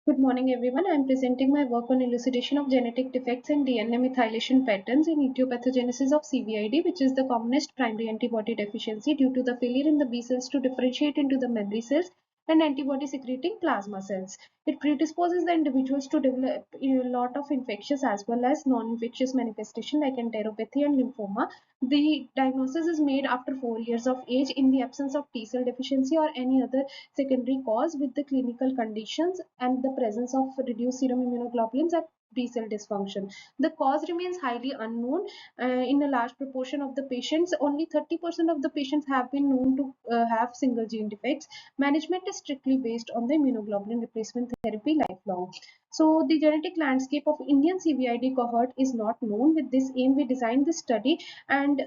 Good morning, everyone. I am presenting my work on elucidation of genetic defects and DNA methylation patterns in etiopathogenesis of CVID, which is the commonest primary antibody deficiency due to the failure in the B cells to differentiate into the memory cells and antibody secreting plasma cells. It predisposes the individuals to develop a lot of infectious as well as non-infectious manifestation like enteropathy and lymphoma. The diagnosis is made after 4 years of age in the absence of T cell deficiency or any other secondary cause with the clinical conditions and the presence of reduced serum immunoglobulins and B cell dysfunction. The cause remains highly unknown. In a large proportion of the patients, only 30% of the patients have been known to have single gene defects. Management is strictly based on the immunoglobulin replacement therapy lifelong. So the genetic landscape of Indian CVID cohort is not known. With this aim, we designed this study and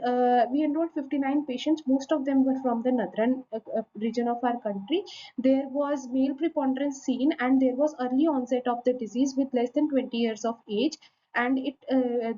we enrolled 59 patients. Most of them were from the northern region of our country. There was male preponderance seen and there was early onset of the disease with less than 20 years of age, and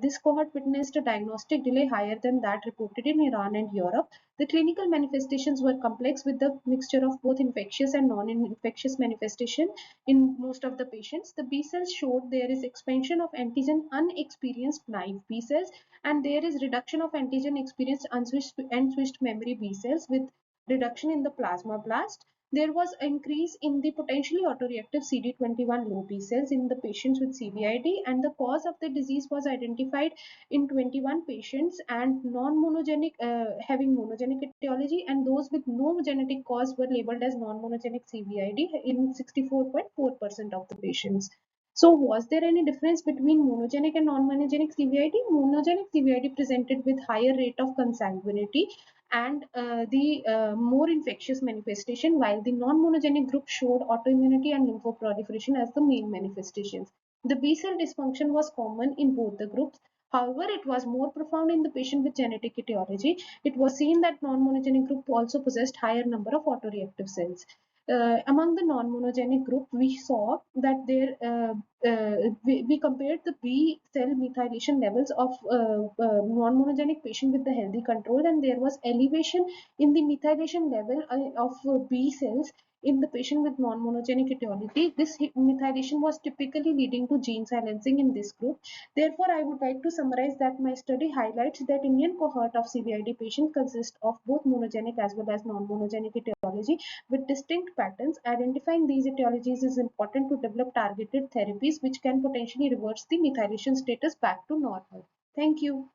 this cohort witnessed a diagnostic delay higher than that reported in Iran and Europe. The clinical manifestations were complex with the mixture of both infectious and non-infectious manifestation in most of the patients. The B cells showed there is expansion of antigen unexperienced naive B cells, and there is reduction of antigen experienced unswitched and switched memory B cells with reduction in the plasmablast. There was increase in the potentially autoreactive CD21 low B cells in the patients with CVID, and the cause of the disease was identified in 21 patients and non-monogenic having monogenic etiology, and those with no genetic cause were labeled as non-monogenic CVID in 64.4% of the patients. So was there any difference between monogenic and non-monogenic CVID? Monogenic CVID presented with higher rate of consanguinity and the more infectious manifestation, while the non-monogenic group showed autoimmunity and lymphoproliferation as the main manifestations. The B cell dysfunction was common in both the groups. However, it was more profound in the patient with genetic etiology. It was seen that non-monogenic group also possessed higher number of autoreactive cells. Among the non-monogenic group, we saw that we compared the B cell methylation levels of non-monogenic patient with the healthy control, and there was elevation in the methylation level of B cells in the patient with non-monogenic etiology. This methylation was typically leading to gene silencing in this group. Therefore, I would like to summarize that my study highlights that Indian cohort of CVID patients consists of both monogenic as well as non-monogenic etiology with distinct patterns. Identifying these etiologies is important to develop targeted therapies which can potentially reverse the methylation status back to normal. Thank you.